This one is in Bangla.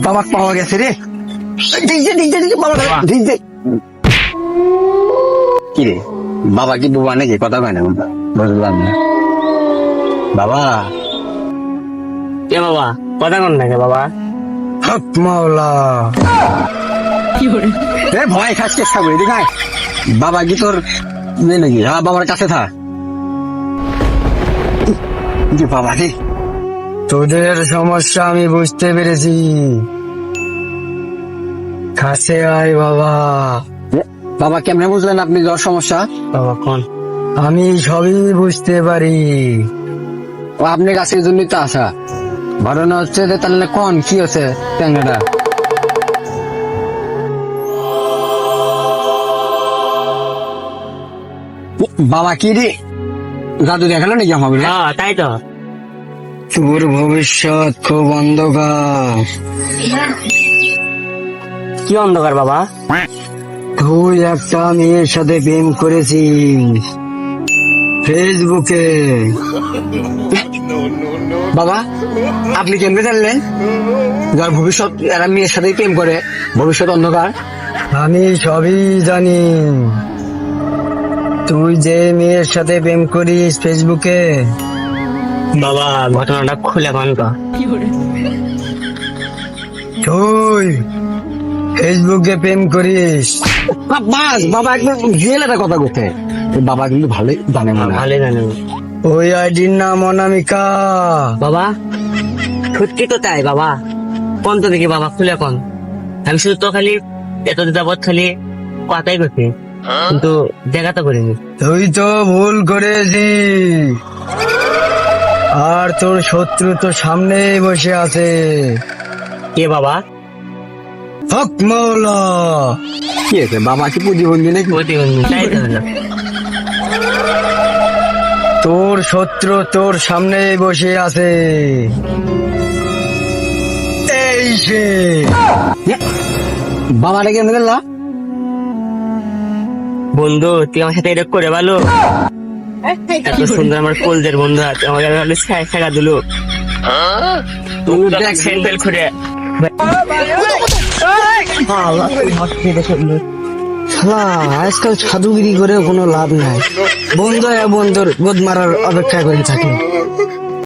বাবা পাওয়া গেছে রে। কি রে বাবা কি বোবা নাকি? কথা কয় না বুঝলাম না। বাবা কে বাবা কথা কন না কে বাবা? হক মাওলা ভয় খাস কে খাবো এদিকে আয়। বাবা কি তোর মেয়ে নাকি? হ্যাঁ বাবার কাছে থাক। বাবা রে তোদের সমস্যা আমি বুঝতে পেরেছি। কাছে আয় বাবা। বাবা কেমনে বুঝলেন আপনি জ্বর সমস্যা? বাবা কোন আমি সবই বুঝতে পারি। ও আপনার কাছে জন্যই তো আসা। ঘটনা হচ্ছে যে তাহলে কোন কি হচ্ছে ট্যাংরাটা? বাবা কি রে জাদু দেখালো নাকি আমাকে? হ্যাঁ তাই তো। তোর ভবিষ্যৎ খুব অন্ধকার। কি অন্ধকার বাবা? তুই একটা মেয়ের সাথে প্রেম করেছিস ফেসবুকে। বাবা আপনি কেমনে জানলেন যার ভবিষ্যৎ এরা মেয়ের সাথে প্রেম করে ভবিষ্যৎ অন্ধকার? আমি সবই জানি। তুই যে মেয়ের সাথে প্রেম করিস ফেসবুকে, বাবা ঘটনাটা খুলে কন তো। তুই ফেসবুকে প্রেম করিস। বাস বাবা একদম রিয়েল একটা কথা বলতে। বাবা কিন্তু ভালোই জানে মনে হয়। ভালো জানেন ওই আইডির নাম অনামিকা। বাবা। সত্যি তো তাই বাবা। কোন তো দেখি বাবা খুলে কোন। আমি শুধু তো খালি এত যাবৎ খালি কথাই করছি কিন্তু দেখা তো করিনি। তুই তো ভুল করেছিস। আর তোর শত্রু তো সামনেই বসে আছে। কে বাবা? হক মাওলা। কি আছে বাবা কি প্রতিবন্ধী নাকি? প্রতিবন্ধী তাই তো হলো। তোর শত্রু তোর সামনেই বসে আছে। এই সে বাবা রেগে মেলা। বন্ধু তুই আমার সাথে এটা করে ভালো। এত সুন্দর আমার কলজের বন্ধু আছে আমাকে ভালো শেখা দিল। স্যান্ডেল খুঁড়ে আজকাল সাধুগিরি করে কোনো লাভ নাই। বন্ধু বন্ধুর গোদ মারার অপেক্ষা করে থাকে।